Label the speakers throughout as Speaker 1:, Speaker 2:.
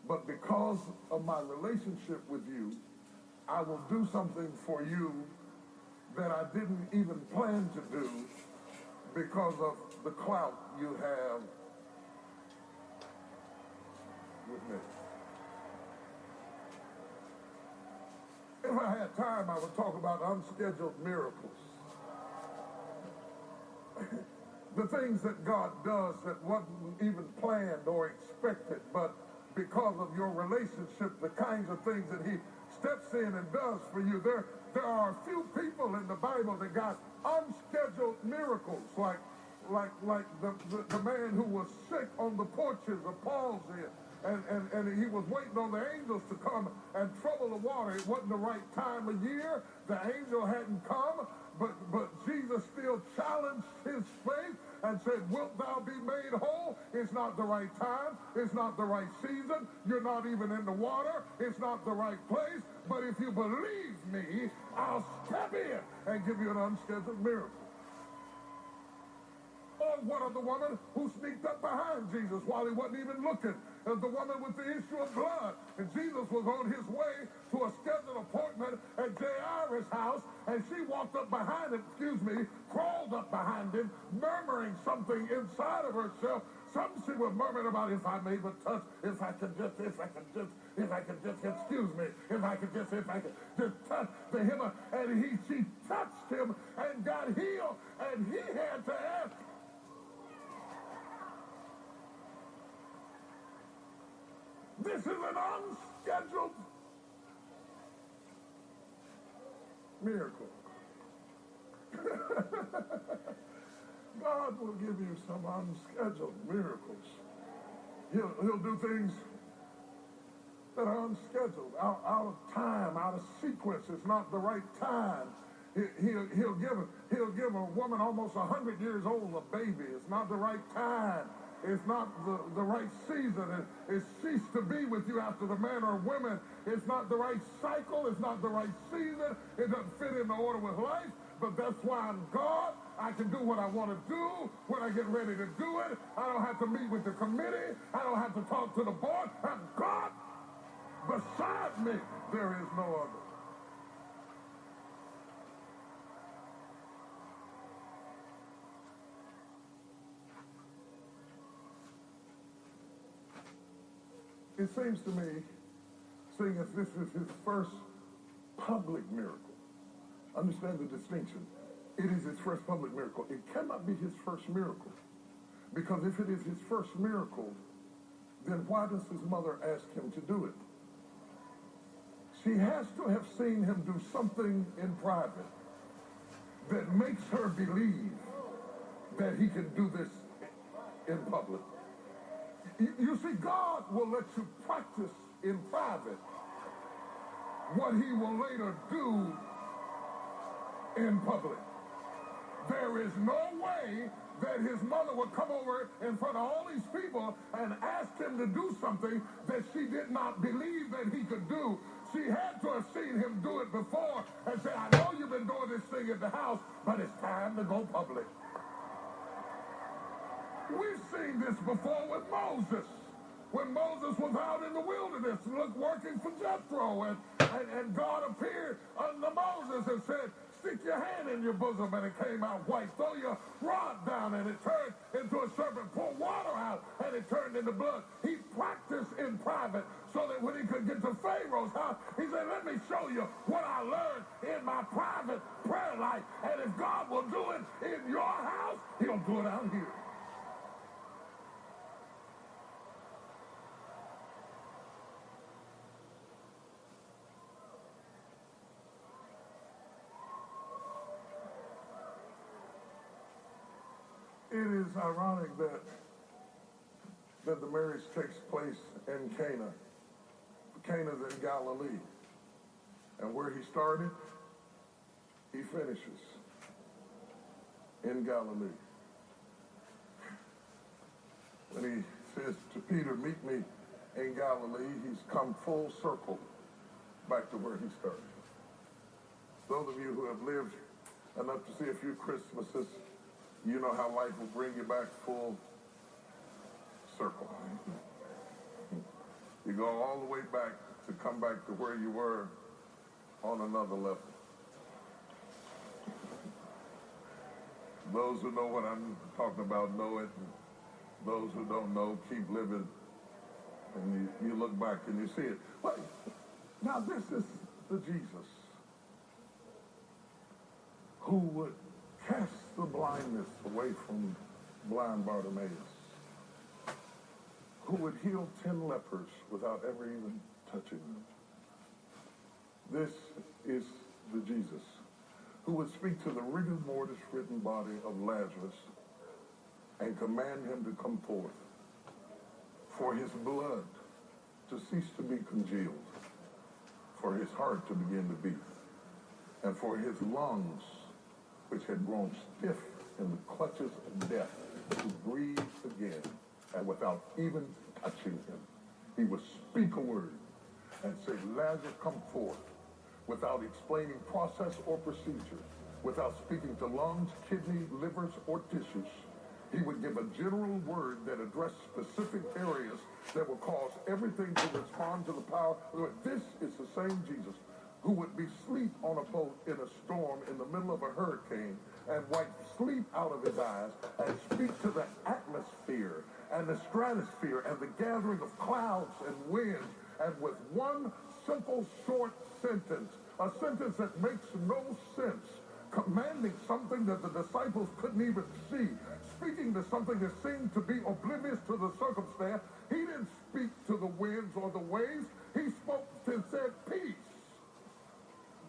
Speaker 1: but because of my relationship with you, I will do something for you that I didn't even plan to do because of the clout you have with me. If I had time, I would talk about unscheduled miracles. The things that God does that wasn't even planned or expected, but because of your relationship, the kinds of things that he steps in and does for you. There are a few people in the Bible that got unscheduled miracles, like the man who was sick on the porches of Paul's inn. And he was waiting on the angels to come and trouble the water. It wasn't the right time of year. The angel hadn't come, but Jesus still challenged his faith and said, wilt thou be made whole? It's not the right time. It's not the right season. You're not even in the water. It's not the right place. But if you believe me, I'll step in and give you an unscheduled miracle. Or what of the woman who sneaked up behind Jesus while he wasn't even looking? The woman with the issue of blood. And Jesus was on his way to a scheduled appointment at Jairus' house, and she walked up behind him, crawled up behind him, murmuring something inside of herself. Something she was murmuring about, if I may but touch, if I could just touch the hem of, and she touched him and got healed, and he had to ask, this is an unscheduled miracle. God will give you some unscheduled miracles. He'll do things that are unscheduled, out of time, out of sequence. It's not the right time. He'll give a woman almost 100 years old a baby. It's not the right time. It's not the right season. It ceased to be with you after the manner of women. It's not the right cycle. It's not the right season. It doesn't fit in the order with life. But that's why I'm God. I can do what I want to do when I get ready to do it. I don't have to meet with the committee. I don't have to talk to the board. I'm God. Beside me, there is no other. It seems to me, seeing as this is his first public miracle, understand the distinction. It is his first public miracle. It cannot be his first miracle. Because if it is his first miracle, then why does his mother ask him to do it? She has to have seen him do something in private that makes her believe that he can do this in public. You see, God will let you practice in private what he will later do in public. There is no way that his mother would come over in front of all these people and ask him to do something that she did not believe that he could do. She had to have seen him do it before and say, I know you've been doing this thing at the house, but it's time to go public. We've seen this before with Moses. When Moses was out in the wilderness, working for Jethro, and God appeared unto Moses and said, stick your hand in your bosom, and it came out white. Throw your rod down, and it turned into a serpent. Pour water out, and it turned into blood. He practiced in private so that when he could get to Pharaoh's house, he said, let me show you what I learned in my private prayer life. And if God will do it in your house, he'll do it out here. It is ironic that the marriage takes place in Cana. Cana's in Galilee. And where he started, he finishes in Galilee. When he says to Peter, meet me in Galilee, he's come full circle back to where he started. Those of you who have lived enough to see a few Christmases, you know how life will bring you back full circle. You go all the way back to come back to where you were on another level. Those who know what I'm talking about know it. And those who don't know, keep living. And you look back and you see it. But now this is the Jesus who would cast the blindness away from blind Bartimaeus, who would heal 10 lepers without ever even touching them. This is the Jesus who would speak to the rigor mortis ridden body of Lazarus and command him to come forth, for his blood to cease to be congealed, for his heart to begin to beat, and for his lungs, which had grown stiff in the clutches of death, to breathe again. And without even touching him, he would speak a word and say, Lazarus, come forth, without explaining process or procedure, without speaking to lungs, kidneys, livers, or tissues. He would give a general word that addressed specific areas that would cause everything to respond to the power. This is the same Jesus who would be asleep on a boat in a storm in the middle of a hurricane and wipe sleep out of his eyes and speak to the atmosphere and the stratosphere and the gathering of clouds and winds, and with one simple short sentence, a sentence that makes no sense, commanding something that the disciples couldn't even see, speaking to something that seemed to be oblivious to the circumstance. He didn't speak to the winds or the waves. He spoke and said, peace,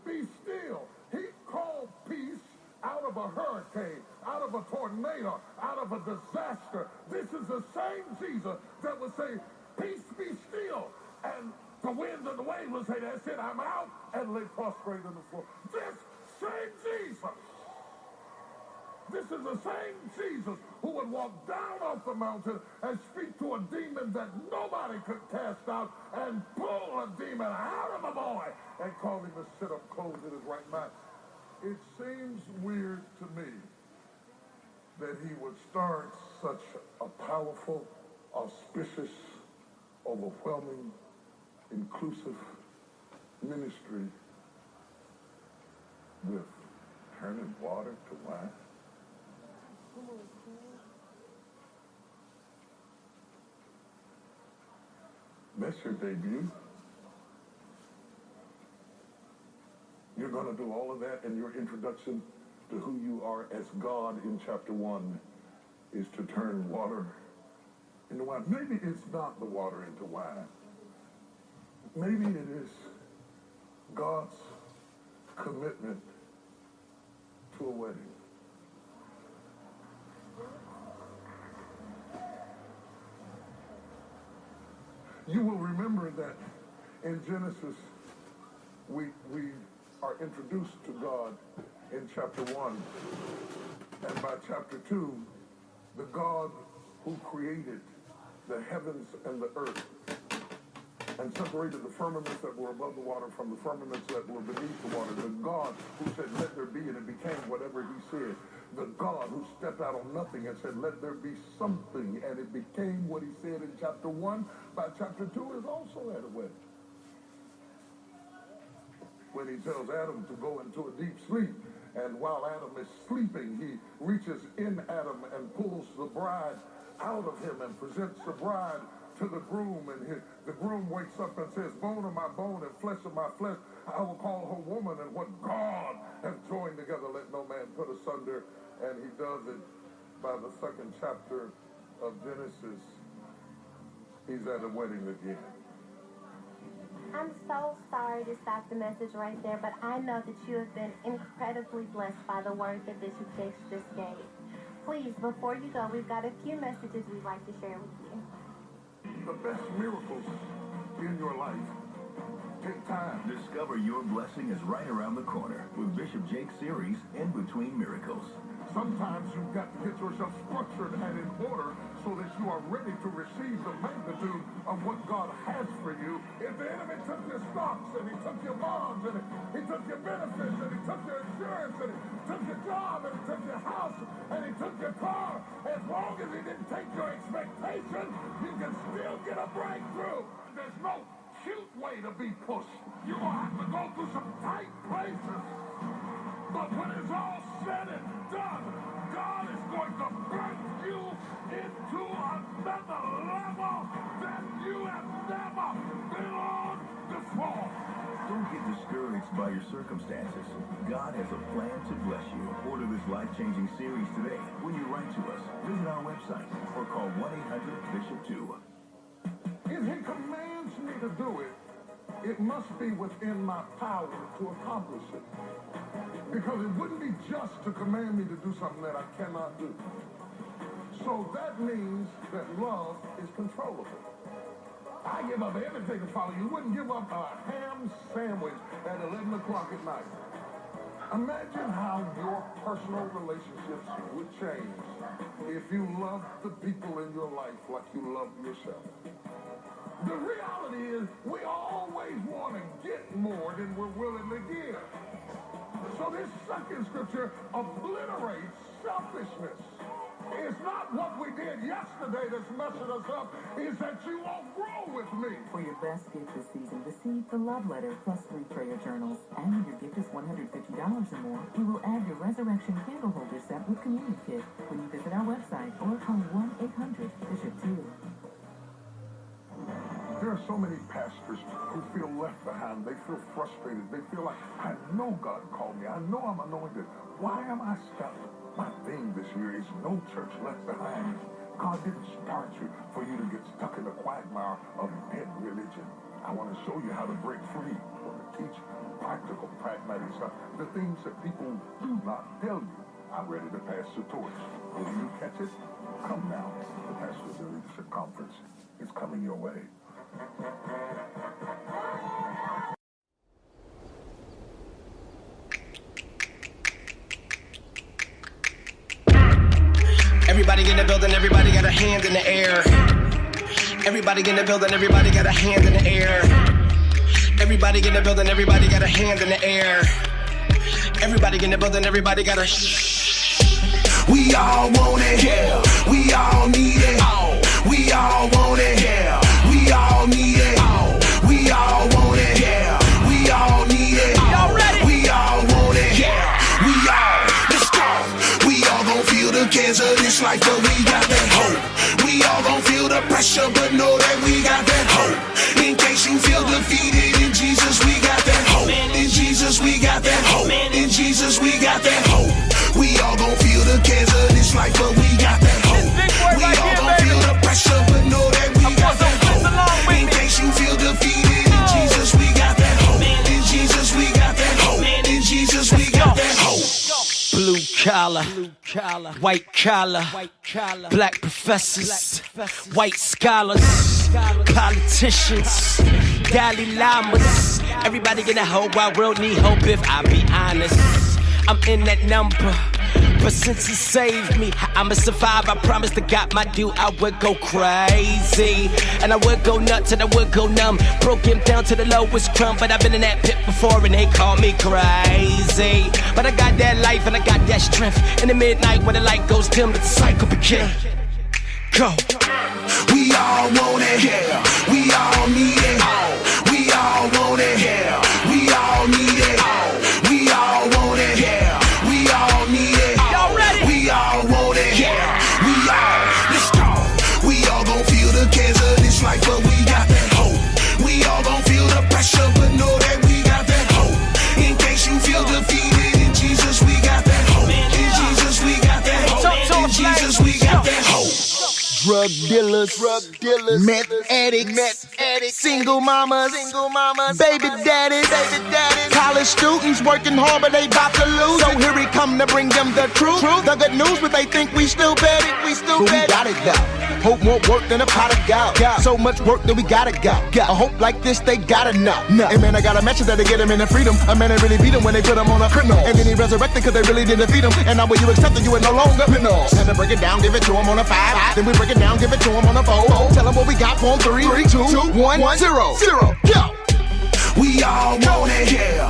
Speaker 1: be still. He called peace out of a hurricane, out of a tornado, out of a disaster. This is the same Jesus that would say, peace, be still. And the wind and the waves would say, that's it, I'm out, and lay prostrate on the floor. This same Jesus. This is the same Jesus who would walk down off the mountain and speak to a demon that nobody could cast out and pull a demon out of a boy and call him to sit up clothed in his right mind. It seems weird to me that he would start such a powerful, auspicious, overwhelming, inclusive ministry with turning water to wine. That's your debut. You're going to do all of that, and your introduction to who you are as God in chapter 1 is to turn water into wine. Maybe it's not the water into wine. Maybe it is God's commitment to a wedding. You will remember that in Genesis, we are introduced to God in chapter 1. And by chapter 2, the God who created the heavens and the earth and separated the firmaments that were above the water from the firmaments that were beneath the water. The God who said, let there be, and it became whatever he said. The God who stepped out on nothing and said, let there be something, and it became what he said in chapter 1. By chapter 2 is also at a wedding. When he tells Adam to go into a deep sleep, and while Adam is sleeping, he reaches in Adam and pulls the bride out of him and presents the bride to the groom, and the groom wakes up and says, bone of my bone and flesh of my flesh, I will call her woman, and what God has joined together, let no man put asunder. And he does it by the second chapter of Genesis. He's at a wedding again.
Speaker 2: I'm so sorry to stop the message right there, but I know that you have been incredibly blessed by the word that Bishop Jakes just gave. Please, before you go, we've got a few messages we'd like to share with you.
Speaker 1: The best miracles in your life take time.
Speaker 3: Discover your blessing is right around the corner with Bishop Jakes' series, In Between Miracles.
Speaker 1: Sometimes you've got to get yourself structured and in order so that you are ready to receive the magnitude of what God has for you. If the enemy took your stocks and he took your bonds and he took your benefits and he took your insurance and he took your job and he took your house and he took your car, as long as he didn't take your expectation, you can still get a breakthrough. There's no cute way to be pushed. You're going to have to go through some tight places. But when it's all said and done, God is going to birth you into another level that you have never been on before.
Speaker 3: Don't get discouraged by your circumstances. God has a plan to bless you. Order this life-changing series today when you write to us. Visit our website or call 1-800-BISHOP-2.
Speaker 1: If he commands me to do it, it must be within my power to accomplish it. Because it wouldn't be just to command me to do something that I cannot do. So that means that love is controllable. I give up everything to follow you. Wouldn't give up a ham sandwich at 11 o'clock at night. Imagine how your personal relationships would change if you loved the people in your life like you love yourself. The reality is we always want to get more than we're willing to give. So this second scripture obliterates selfishness. It's not what we did yesterday that's messing us up. It's that you won't grow with me.
Speaker 4: For your best gift this season, receive the love letter plus 3 prayer journals. And when your gift is $150 or more, we will add your resurrection candle holder set with communion kit when you visit our website or call 1-800-BISHOP-2.
Speaker 1: There are so many pastors who feel left behind. They feel frustrated. They feel like, I know God called me. I know I'm anointed. Why am I stuck? My theme this year is no church left behind. God didn't start you for you to get stuck in the quagmire of dead religion. I want to show you how to break free. I want to teach practical, pragmatic stuff. The things that people do not tell you. I'm ready to pass the torch. Will you catch it? Come now. The Pastors and Leadership Conference is coming your way.
Speaker 5: Everybody in the building, everybody got a hand in the air. Everybody in the building, everybody got a hand in the air. Everybody in the building, everybody got a hand in the air. Everybody in the building, everybody got a
Speaker 6: We all want it, yeah. We all need it, oh. We all want it, yeah. We all need it, oh. We all want it, yeah. We all need it,
Speaker 5: y'all ready?
Speaker 6: We all want it, yeah. We all, let's go. We all gon' feel the cares of this life, but we got that hope. We all gon' feel the pressure, but know that we got that hope. In case you feel defeated, in Jesus we got that hope. In Jesus we got that hope. In Jesus we got that hope. We all gon' feel the cares of this life, but we got that hope. We all gon' feel the pressure, but know that we got that hope. In case you feel defeated, in Jesus we got that hope. In Jesus we got that hope. In Jesus we got that hope.
Speaker 5: blue collar, white collar, black professors, white scholars, politicians, Dalai Lamas. Everybody in the whole wide world need hope if I be honest. I'm in that number, but since he saved me, I'ma survive. I promise to God my due, I would go crazy. And I would go nuts and I would go numb. Broke him down to the lowest crumb, but I've been in that pit before and they call me crazy. But I got that life and I got that strength. In the midnight when the light goes dim, the cycle begin. Go.
Speaker 6: We all want it, yeah. We all need it, oh. We all want it, yeah. We all need it, oh. We all want it, yeah. We all need it,
Speaker 5: y'all ready?
Speaker 6: We all want it, yeah. We all, let's go. We all gon' feel the cares of this life, but we got that hope. We all gon' feel the pressure, but know that we got that hope. In case you feel defeated, in Jesus we got that hope. In Jesus we got that hope. In Jesus we got that hope.
Speaker 5: Drug dealers, meth addicts, single mamas, baby daddies, college students working hard but they bout to lose. So here we come to bring them the truth. The good news, but they think we still bad. But we got it though. Hope more work than a pot of gold. So much work that we gotta go. A hope like this they gotta know. Hey man, I got a message that'll get them into freedom. A man that really beat them when they put them on a criminal. And then he resurrected cause they really didn't defeat him. And now when you accept it, you ain't no longer criminals. Had to break it down, give it to him on a 5. Then we break it down, give it to him on a 4. Tell him what we got for him. 3, 2, 1, 0. Go.
Speaker 6: We all want it, yeah.